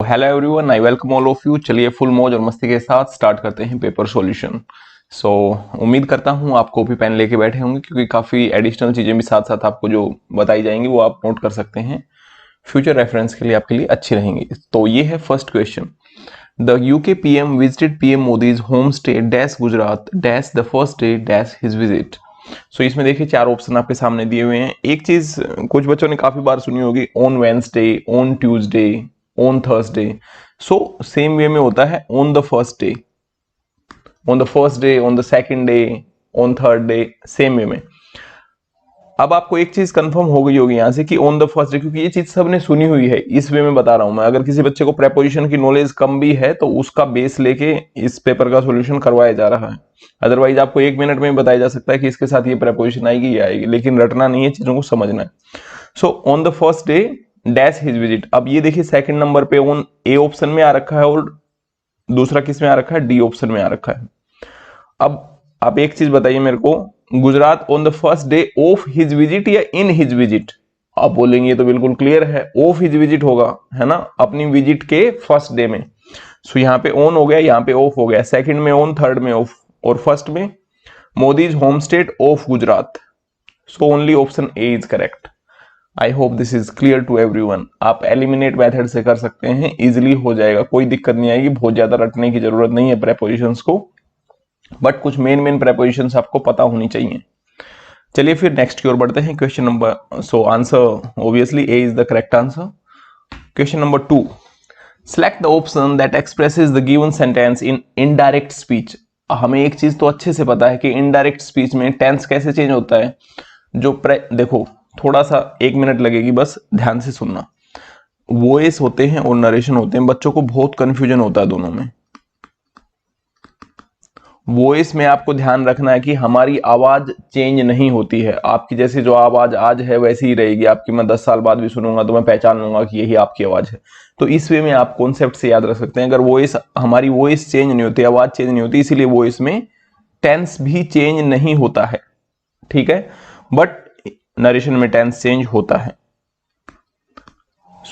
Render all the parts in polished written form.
Hello everyone, I welcome all of you. चलिए full मौज और मस्ती के साथ स्टार्ट करते हैं पेपर सॉल्यूशन। उम्मीद करता हूं आप कॉपी पेन लेके बैठे होंगे, क्योंकि काफ़ी एडिशनल चीज़ें भी साथ साथ आपको जो बताई जाएंगी वो आप नोट कर सकते हैं। फ्यूचर रेफरेंस के लिए आपके लिए अच्छी रहेंगी। तो ये है first question. The UK PM visited PM Modi's home stay dash Gujarat dash the first day dash his visit. इसमें देखिए चार ऑप्शन आपके सामने दिए हुए हैं। एक चीज कुछ बच्चों ने काफी बार सुनी होगी, on Wednesday, on Tuesday, on Thursday. Same way में होता है on the first day, on the first day, on the second day, on third day, same way में। अब आपको एक चीज कंफर्म हो गई होगी यहां से कि ऑन द फर्स्ट डे, क्योंकि ये चीज सबने सुनी हुई है। इस वे में बता रहा हूं मैं। अगर किसी बच्चे को प्रेपोजिशन की नॉलेज कम भी है तो उसका बेस लेके इस पेपर का सॉल्यूशन करवाया जा रहा है। अदरवाइज आपको 1 मिनट में बताया जा सकता है कि इसके साथ ये प्रेपोजिशन आएगी, ये आएगी, लेकिन रटना नहीं है, चीजों को समझना है। On the first day dash his visit. अब ये देखिए सेकंड नंबर पे ऑन ए ऑप्शन में आ रखा है और दूसरा किस में आ रखा है, डी ऑप्शन में आ रखा है। अब आप एक चीज बताइए मेरे को, Gujarat on the first day of his visit या इन हिज विजिट? आप बोलेंगे ये तो बिल्कुल क्लियर है, ऑफ हिज विजिट होगा, है ना, अपनी विजिट के फर्स्ट डे में। यहाँ पे ऑन हो गया, यहाँ पे ऑफ हो गया, सेकंड में ऑन, थर्ड में ऑफ, और फर्स्ट में Modi's home state of Gujarat. Only option A is correct. I hope this is clear to everyone. आप एलिमिनेट मेथड से कर सकते हैं, इजिली हो जाएगा, कोई दिक्कत नहीं आएगी। बहुत ज्यादा रटने की जरूरत नहीं है प्रेपोजिशंस को, बट कुछ मेन प्रेपोजिशंस आपको पता होनी चाहिए। चलिए फिर नेक्स्ट की ओर बढ़ते हैं। Question number answer obviously A is the correct answer. Question number 2, select the option that expresses the given sentence in indirect speech. हमें एक चीज तो अच्छे से पता है कि इनडायरेक्ट स्पीच में टेंस कैसे चेंज होता है। देखो थोड़ा सा 1 मिनट लगेगी, बस ध्यान से सुनना। वॉइस होते हैं और नरेशन होते हैं, बच्चों को बहुत कंफ्यूजन होता है दोनों में। वॉइस में आपको ध्यान रखना है कि हमारी आवाज चेंज नहीं होती है। आपकी जैसी जो आवाज आज है वैसी ही रहेगी आपकी। मैं 10 साल बाद भी सुनूंगा तो मैं पहचान लूंगा कि यही आपकी आवाज है। तो इस वे में आप कॉन्सेप्ट से याद रख सकते हैं। अगर वॉइस, हमारी वॉइस चेंज नहीं होती, आवाज चेंज नहीं होती, इसीलिए वॉइस में टेंस भी चेंज नहीं होता है, ठीक है। बट नरेशन में टेंस चेंज होता है।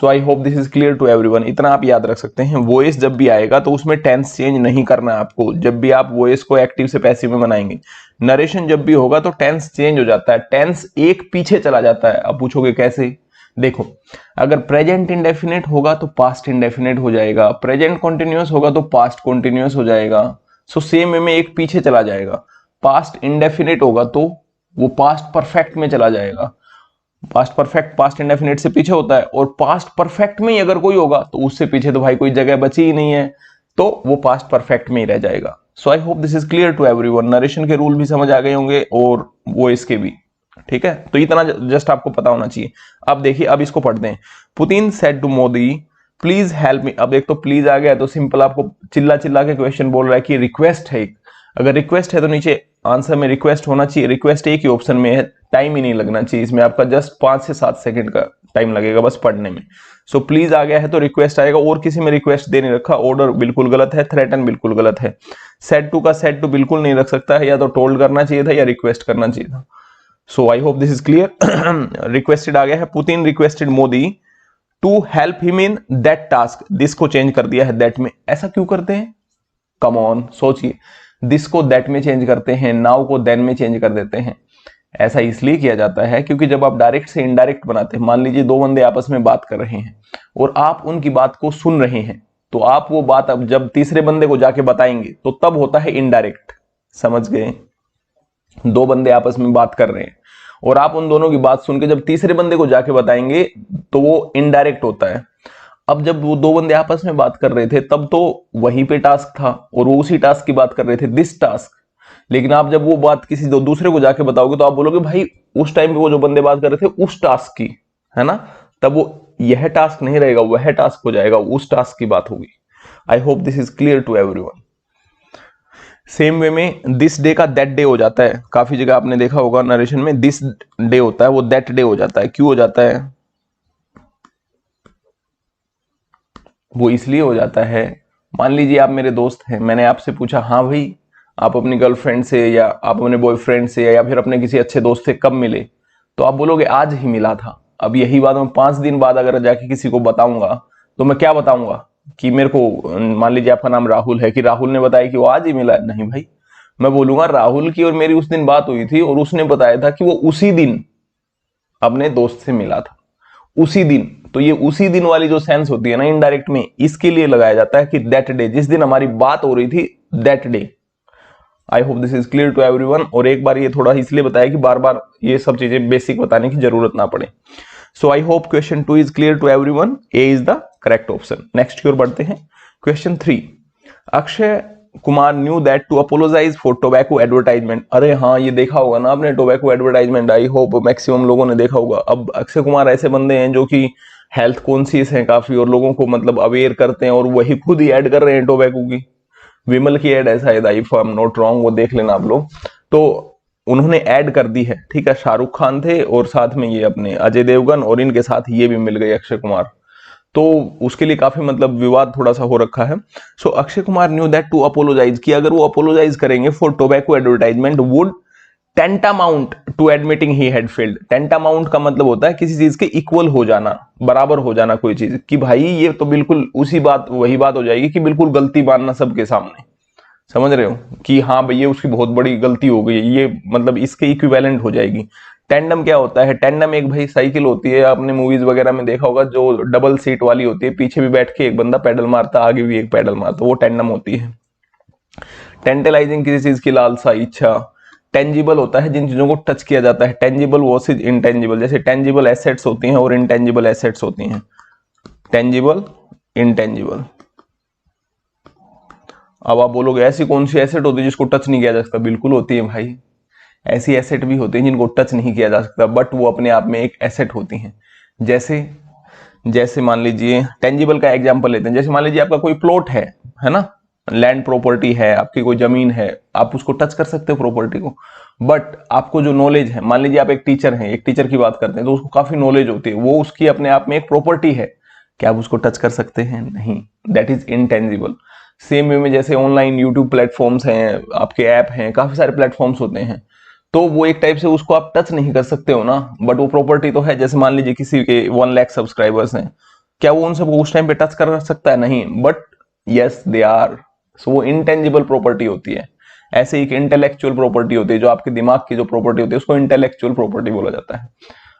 I hope this is clear to everyone. इतना आप याद रख सकते हैं, वॉइस जब भी आएगा तो उसमें टेंस चेंज नहीं करना है आपको। जब भी आप वॉइस को एक्टिव से पैसिव में बनाएंगे, नरेशन जब भी होगा तो टेंस चेंज हो जाता है, टेंस एक पीछे चला जाता है। अब पूछोगे कैसे? देखो, अगर प्रेजेंट इंडेफिनिट होगा तो पास्ट इंडेफिनिट हो जाएगा, प्रेजेंट कॉन्टिन्यूअस होगा तो पास्ट कॉन्टिन्यूअस हो जाएगा। सेम वे में एक पीछे चला जाएगा। पास्ट इंडेफिनिट होगा तो वो पास्ट परफेक्ट में चला जाएगा। पास्ट परफेक्ट पास्ट इंडेफिनिट से पीछे होता है, और पास्ट परफेक्ट में ही अगर कोई होगा तो उससे पीछे तो भाई कोई जगह बची ही नहीं है, तो वो पास्ट परफेक्ट में ही रह जाएगा। I hope this is clear to everyone. Narration के रूल भी समझ आ गए होंगे और वो इसके भी, ठीक है। तो इतना जस्ट आपको पता होना चाहिए। अब देखिए, अब इसको पढ़ते हैं। Putin said to Modi please help me. अब एक तो प्लीज आ गया तो सिंपल आपको चिल्ला चिल्ला के क्वेश्चन बोल रहा है कि रिक्वेस्ट है। अगर रिक्वेस्ट है तो नीचे आंसर में रिक्वेस्ट होना चाहिए। रिक्वेस्ट एक ही ऑप्शन में है, टाइम ही नहीं लगना चाहिए इसमें, आपका जस्ट 5 से 7 सेकंड का टाइम लगेगा बस पढ़ने में। प्लीज आ गया है तो रिक्वेस्ट आएगा, और किसी में रिक्वेस्ट दे नहीं रखा। ऑर्डर बिल्कुल गलत है, थ्रेटन बिल्कुल गलत है। सेड टू का सेड टू बिल्कुल नहीं रख सकता है, या तो टोल्ड करना चाहिए था या रिक्वेस्ट करना चाहिए था। I hope this is clear. Requested आ गया है, Putin requested Modi to help him in that task. This को चेंज कर दिया है दैट में। ऐसा क्यों करते हैं? कम ऑन, सोचिए। दिस को दैट में चेंज करते हैं, नाउ को देन में चेंज कर देते हैं। ऐसा इसलिए किया जाता है क्योंकि जब आप डायरेक्ट से इनडायरेक्ट बनाते हैं, मान लीजिए दो बंदे आपस में बात कर रहे हैं और आप उनकी बात को सुन रहे हैं, तो आप वो बात अब जब तीसरे बंदे को जाके बताएंगे तो तब होता है इनडायरेक्ट। समझ गए? दो बंदे आपस में बात कर रहे हैं और आप उन दोनों की बात सुन के जब तीसरे बंदे को जाके बताएंगे तो वो इनडायरेक्ट होता है। अब जब वो दो बंदे आपस में बात कर रहे थे तब तो वहीं पे टास्क था और वो उसी टास्क की बात कर रहे थे, दिस टास्क। लेकिन आप जब वो बात किसी दूसरे को जाके बताओगे तो आप बोलोगे भाई उस टाइम पे वो जो बंदे बात कर रहे थे उस टास्क की, है ना। तब वो यह टास्क नहीं रहेगा, वह टास्क हो जाएगा, उस टास्क की बात होगी। I hope this is clear to everyone. Same way में दिस डे का दैट डे हो जाता है। काफी जगह आपने देखा होगा नरेशन में दिस डे होता है, वो दैट डे हो जाता है। क्यों हो जाता है? वो इसलिए हो जाता है, मान लीजिए आप मेरे दोस्त हैं, मैंने आपसे पूछा हाँ भाई आप अपनी गर्लफ्रेंड से या आप अपने बॉयफ्रेंड से या फिर अपने किसी अच्छे दोस्त से कब मिले, तो आप बोलोगे आज ही मिला था। अब यही बात मैं 5 दिन बाद अगर जाके किसी को बताऊंगा तो मैं क्या बताऊंगा? कि मेरे को, मान लीजिए आपका नाम राहुल है, कि राहुल ने बताया कि वो आज ही मिला है, नहीं भाई, मैं बोलूंगा राहुल की और मेरी उस दिन बात हुई थी और उसने बताया था कि वो उसी दिन अपने दोस्त से मिला था, उसी दिन। तो ये उसी दिन वाली जो सेंस होती है ना इनडायरेक्ट में, इसके लिए लगाया जाता है कि दैट डे, जिस दिन हमारी बात हो रही थी, that day. I hope this is clear to everyone. और एक बार ये थोड़ा इसलिए बताया कि बार बार ये सब चीजें बेसिक बताने की जरूरत ना पड़े। So I hope question 2 is clear to everyone, A is the correct option. Next की ओर बढ़ते हैं। Question 3, Akshay Kumar knew that to apologise for tobacco advertisement. अरे हाँ, ये देखा होगा ना आपने tobacco advertisement, I hope maximum लोगों ने देखा होगा। अब अक्षय कुमार ऐसे बंदे हैं जो कि हेल्थ कॉन्शियस हैं काफी, और लोगों को मतलब अवेयर करते हैं, और वही खुद ही ऐड कर रहे हैं टोबैको की। विमल की एड है शायद, if I am not wrong, वो देख लेना आप लोग। तो उन्होंने ऐड कर दी है, ठीक है। शाहरुख खान थे और साथ में ये अपने अजय देवगन, और इनके साथ ये भी मिल गए अक्षय कुमार। तो उसके लिए काफी मतलब विवाद थोड़ा सा हो रखा है। So Akshay Kumar knew that to apologise, कि अगर वो अपोलोजाइज करेंगे for tobacco advertisement would tantamount to admitting he had failed. Tantamount का मतलब होता है किसी चीज के इक्वल हो जाना, बराबर हो जाना कोई चीज, कि भाई ये तो बिल्कुल उसी बात, वही बात हो जाएगी कि बिल्कुल गलती मानना सबके सामने। समझ रहे हो कि हाँ भैया उसकी बहुत बड़ी गलती हो गई, ये मतलब इसके इक्विवेलेंट हो जाएगी। टेंडम क्या होता है? टेंडम एक भाई साइकिल होती है, आपने मूवीज वगैरह में देखा होगा, जो डबल सीट वाली होती है, पीछे भी बैठ के एक बंदा पैडल मारता, आगे भी एक पैडल मारता, वो टेंडम होती है। टेंटलाइजिंग किसी चीज की लालसा, इच्छा। टेंजिबल होता है जिन चीजों को टच किया जाता है, टेंजिबल वर्सेज इनटेंजिबल। जैसे टेंजिबल एसेट्स होती हैं और इनटेंजिबल एसेट्स होती हैं, टेंजिबल, इनटेंजिबल। अब आप बोलोगे ऐसी कौन सी एसेट होती है जिसको टच नहीं किया जा सकता? बिल्कुल होती है भाई, ऐसी एसेट भी होती है जिनको टच नहीं किया जा सकता, बट वो अपने आप में एक एसेट होती हैं। जैसे जैसे मान लीजिए टेंजिबल का एग्जांपल लेते हैं, जैसे मान लीजिए आपका कोई प्लॉट है ना, लैंड प्रॉपर्टी है आपकी, कोई जमीन है, आप उसको टच कर सकते हो प्रॉपर्टी को, बट आपको जो नॉलेज है, मान लीजिए आप एक टीचर हैं, एक टीचर की बात करते हैं तो उसको काफी नॉलेज होती है, वो उसकी अपने आप में एक प्रॉपर्टी है, क्या आप उसको टच कर सकते हैं? नहीं, that is intangible. Same way में जैसे ऑनलाइन यूट्यूब प्लेटफॉर्म्स हैं, आपके ऐप हैं, काफी सारे प्लेटफॉर्म्स होते हैं, तो वो एक टाइप से उसको आप टच नहीं कर सकते हो ना, बट वो प्रॉपर्टी तो है। जैसे मान लीजिए किसी के 1 लाख सब्सक्राइबर्स हैं, क्या वो उन सबको उस टाइम पे टच कर सकता है? नहीं, बट यस दे आर। सो वो इंटेंजिबल प्रॉपर्टी होती है। ऐसे ही एक इंटेलेक्चुअल प्रॉपर्टी होती है, जो आपके दिमाग की जो प्रॉपर्टी होती है उसको इंटेलेक्चुअल प्रॉपर्टी बोला जाता है।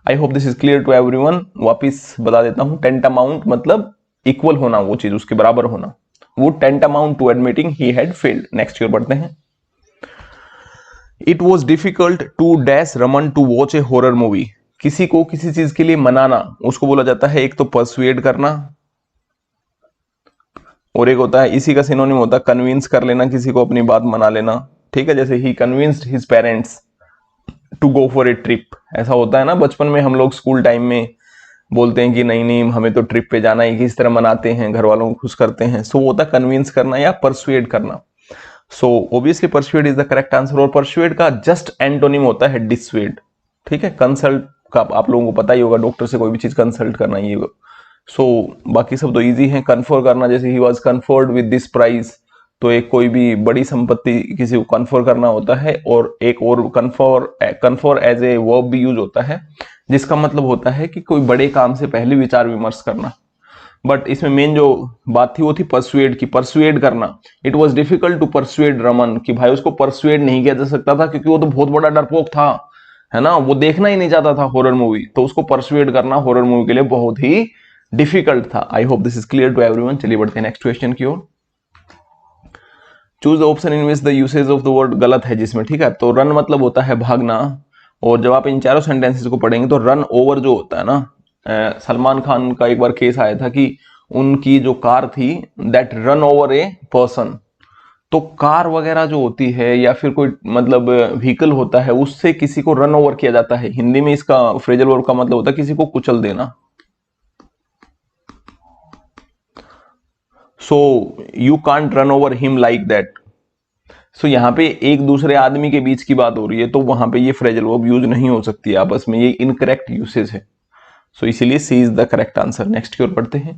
I hope this is clear to everyone. वापिस बता देता हूं, टेंटामाउंट मतलब इक्वल होना, वो चीज उसके बराबर होना, वो tantamount to admitting he had failed. Next year बढ़ते हैं। It was difficult to dash Raman to watch a horror movie. किसी को किसी चीज के लिए मनाना, उसको बोला जाता है एक तो परसुएड करना, और एक होता है, इसी का सिनोनिम होता है कन्विंस कर लेना, किसी को अपनी बात मना लेना, ठीक है। जैसे ही convinced his parents to go for a trip, ऐसा होता है ना बचपन में, हम लोग स्कूल टाइम में बोलते हैं कि नहीं नहीं हमें तो ट्रिप पे जाना है, किस तरह मनाते हैं, घर वालों को खुश करते हैं। सो होता है कन्विंस करना या परसुएड करना। So obviously persuade is the correct answer. और परसुएड का जस्ट एंटोनिम होता है डिसुएड, ठीक है। कंसल्ट का आप लोगों को पता ही होगा, डॉक्टर से कोई भी चीज कंसल्ट करना ये। सो बाकी सब तो इजी है। कन्फर करना, जैसे ही was conferred with this prize, तो एक कोई भी बड़ी संपत्ति किसी को कन्फर करना होता है। और एक और कन्फर एज ए वर्ब भी यूज होता है, जिसका मतलब होता है कि कोई बड़े काम से पहले विचार विमर्श करना। बट इसमें मेन जो बात थी वो थी परसुएड की, परसुएड करना। It was difficult to persuade Raman, कि भाई उसको परसुएड नहीं किया जा सकता था क्योंकि वो तो बहुत बड़ा डरपोक था, है ना, वो देखना ही नहीं चाहता था हॉरर मूवी, तो उसको परसुएड करना हॉरर मूवी के लिए बहुत ही डिफिकल्ट था। I hope this is clear to everyone. चलिए बढ़ते हैं नेक्स्ट क्वेश्चन की ओर। Choose the option in which the usage of the word गलत है जिसमें, ठीक है। तो रन मतलब होता है भागना, और जब आप इन चारों सेंटेंसेस को पढ़ेंगे तो रन ओवर जो होता है ना, सलमान खान का एक बार केस आया था कि उनकी जो कार थी that run over a person. तो कार वगैरह जो होती है या फिर कोई मतलब व्हीकल होता है, उससे किसी को रन ओवर किया जाता है। हिंदी में इसका फ्रेजल वर्ब का मतलब होता है किसी को कुचल देना। So you can't run over him like that. So यहाँ पे एक दूसरे आदमी के बीच की बात हो रही है, तो वहां पे ये फ्रेजल वर्ब यूज नहीं हो सकती है आपस में, ये इनकरेक्ट यूसेज है। सो इसीलिए C is the correct answer. Next की ओर पढ़ते हैं।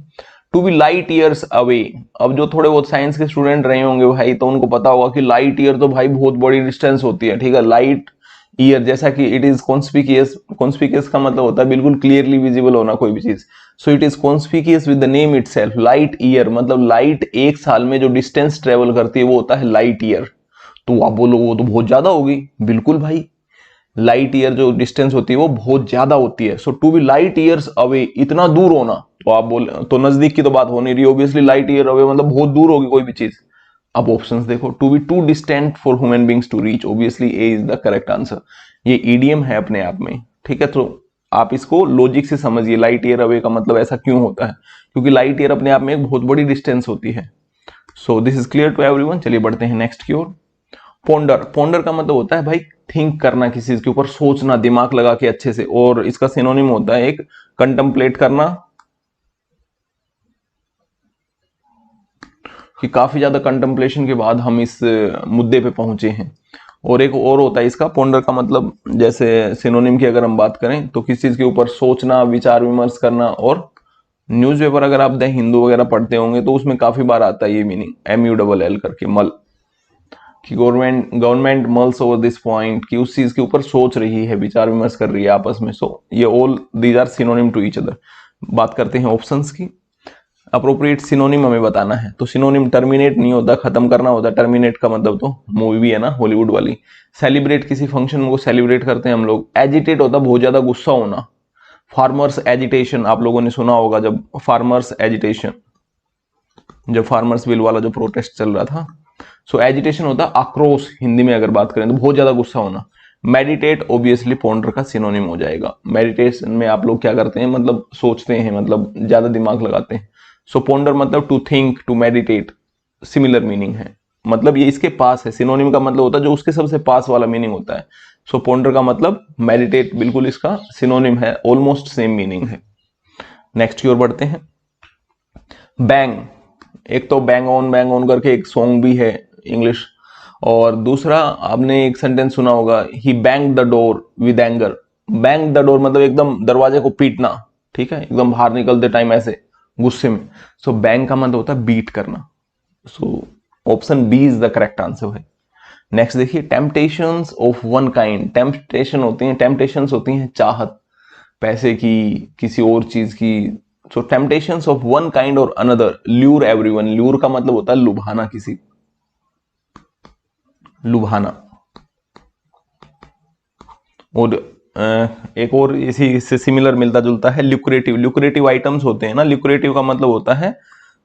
To be light years away. अब जो थोड़े बहुत साइंस के स्टूडेंट रहे होंगे भाई, तो उनको पता होगा कि लाइट ईयर तो भाई बहुत बड़ी डिस्टेंस होती है, ठीक है। लाइट ईयर, जैसा कि इट इज कॉन्स्पिकियस, कॉन्स्पिकियस का मतलब होता है बिल्कुल क्लियरली विजिबल होना कोई भी चीज। So it is conspicuous with the name itself. Light year मतलब लाइट एक साल में जो डिस्टेंस ट्रेवल करती है वो होता है लाइट ईयर। तो आप बोलो वो तो बहुत ज्यादा होगी, बिल्कुल भाई, लाइट ईयर जो डिस्टेंस होती है वो बहुत ज्यादा होती है। So to be light years away, इतना दूर होना, तो आप बोले तो नजदीक की तो बात हो नहीं रही, ऑब्वियसली लाइट ईयर अवे मतलब बहुत दूर होगी कोई भी चीज। अब ऑप्शंस देखो, to be too distant for human beings to reach, obviously A is the correct answer. ये ईडीएम है अपने आप में, ठीक है। तो आप इसको लॉजिक से समझिए, लाइट ईयर अवे का मतलब ऐसा क्यों होता है, क्योंकि लाइट ईयर अपने आप में एक बहुत बड़ी डिस्टेंस होती है। So this is clear to everyone. चलिए बढ़ते हैं नेक्स्ट की ओर। पोंडर, पोंडर का मतलब होता है भाई थिंक करना, किसी चीज के ऊपर सोचना, दिमाग लगा के अच्छे से, और इसका सिनोनिम होता है एक कंटेम्पलेट करना, कि काफी ज्यादा कंटेम्पलेशन के बाद हम इस मुद्दे पे पहुंचे हैं। और एक और होता है इसका, पोंडर का मतलब जैसे सिनोनिम की अगर हम बात करें तो किसी चीज के ऊपर सोचना, विचार विमर्श करना। और न्यूज़पेपर अगर आप द हिंदू वगैरह पढ़ते होंगे तो उसमें काफी बार आता है ये मीनिंग, MULL करके, मल, कि government mulls over this point, कि उस चीज के ऊपर सोच रही है, विचार विमर्श कर रही है आपस में। सो ये all these are synonym to each other. बात करते हैं ऑप्शंस की। अप्रोप्रिएट सिनोनिम हमें बताना है, तो सिनोनिम टर्मिनेट नहीं होता, खत्म करना होता। टर्मिनेट का मतलब तो मूवी है ना हॉलीवुड वाली। सेलिब्रेट, किसी फंक्शन को सेलिब्रेट करते हैं हम लोग। एजिटेट होता बहुत ज्यादा गुस्सा होना। फार्मर्स एजिटेशन, आप लोगों ने सुना होगा जब फार्मर्स एजिटेशन, जब फार्मर्स बिल वाला जो प्रोटेस्ट चल रहा था। सो एजिटेशन होता है आक्रोश, हिंदी में अगर बात करें तो बहुत ज्यादा गुस्सा होना। मेडिटेट ऑब्वियसली पोंडर का सिनोनिम हो जाएगा। मेडिटेशन में आप लोग क्या करते हैं, मतलब सोचते हैं, मतलब ज्यादा दिमाग लगाते हैं। सो पोंडर मतलब to think, to meditate, similar meaning है, मतलब ये इसके पास है। सिनोनिम का मतलब होता है जो उसके सबसे पास वाला मीनिंग होता है। सो पोंडर का मतलब मेडिटेट, बिल्कुल इसका सिनोनिम है, ऑलमोस्ट सेम मीनिंग है। नेक्स्ट की ओर बढ़ते हैं। बैंग, एक तो बैंग ऑन करके एक सॉन्ग भी है इंग्लिश, और दूसरा आपने एक सेंटेंस सुना होगा, he bang the door with anger. Bang the door मतलब एकदम दरवाजे को पीटना, ठीक है, एकदम बाहर निकलते टाइम ऐसे गुस्से में। सो बैंग का मतलब होता है बीट करना। So option B is the correct answer है। नेक्स्ट देखिए, temptations of one kind. Temptations होती हैं चाहत, पैसे की, किसी और चीज की। So temptations of one kind और अनदर ल्यूर एवरीवन। ल्यूर का मतलब होता है लुभाना, किसी, लुभाना। और एक और इसी इससे सिमिलर मिलता जुलता है ल्यूक्रेटिव। ल्यूक्रेटिव आइटम्स होते हैं ना, ल्यूक्रेटिव का मतलब होता है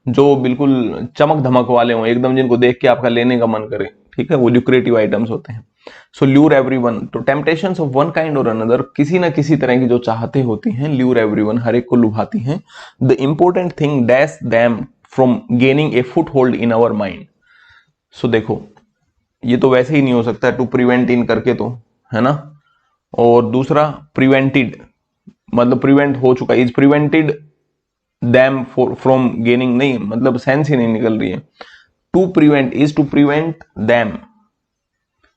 जो बिल्कुल चमक धमक वाले हों, एकदम जिनको देख के आपका लेने का मन करे, ठीक है, वो ल्यूक्रेटिव आइटम्स होते हैं। सो ल्यूर एवरीवन, तो टेम्पटेशंस ऑफ वन काइंड और अनदर, किसी ना किसी तरह की जो चाहते होती हैं, ल्यूर एवरीवन, हर एक को लुभाती हैं। The important thing dash them from gaining a foothold in our mind. So देखो, ये तो वैसे ही नहीं हो सकता टू प्रिवेंट इन करके, तो है ना। और दूसरा प्रिवेंटेड, मतलब प्रिवेंट हो चुका, is prevented them from gaining, नहीं मतलब सेंस ही नहीं निकल रही है। To prevent is to prevent them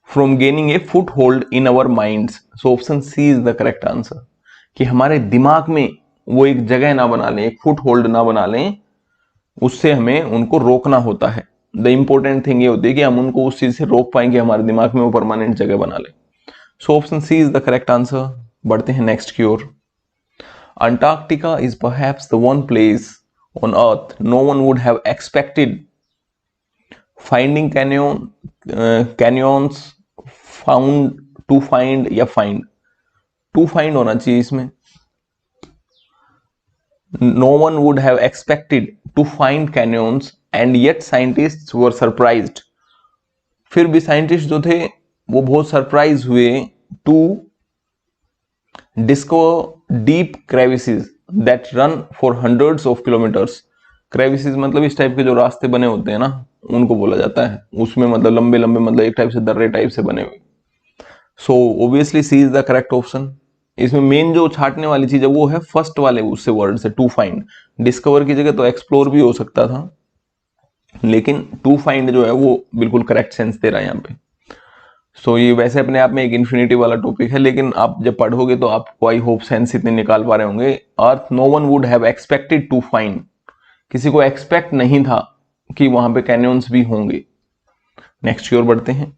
from gaining a foothold in our minds. So option C is the correct answer, कि हमारे दिमाग में वो एक जगह ना बना लें, एक फुट होल्ड ना बना लें, उससे हमें उनको रोकना होता है। द इंपॉर्टेंट थिंग ये होती है कि हम उनको उस चीज से रोक पाएंगे, हमारे दिमाग में वो परमानेंट जगह बना ले। So option C is the correct answer. बढ़ते हैं नेक्स्ट की ओर। Antarctica is perhaps the one place on earth no one would have expected finding canyons found, to find या फाइंड, टू फाइंड होना चाहिए इसमें। No one would have expected to find canyons and yet scientists were surprised. फिर भी scientist जो थे वो बहुत सरप्राइज हुए to discover deep crevices that run for hundreds of kilometres. Crevices मतलब इस टाइप के जो रास्ते बने होते हैं ना, उनको बोला जाता है। उसमें मतलब लंबे लंबे, मतलब एक टाइप से दर्रे टाइप से बने हुए। So obviously C is the correct option. इसमें मेन जो छाटने वाली चीज है वो है फर्स्ट वाले उससे वर्ड से, टू फाइंड। डिस्कवर की जगह तो एक्सप्लोर भी हो सकता था, लेकिन टू फाइंड जो है वो बिल्कुल करेक्ट सेंस दे रहा है यहाँ पे। सो ये वैसे अपने आप में एक इन्फिनिटी वाला टॉपिक है, लेकिन आप जब पढ़ोगे तो आपको आई होप सेंस इतने निकाल पा रहे होंगे। Earth no one would have expected to find, किसी को एक्सपेक्ट नहीं था कि वहां पे कैनियंस भी होंगे। नेक्स्ट की ओर बढ़ते हैं।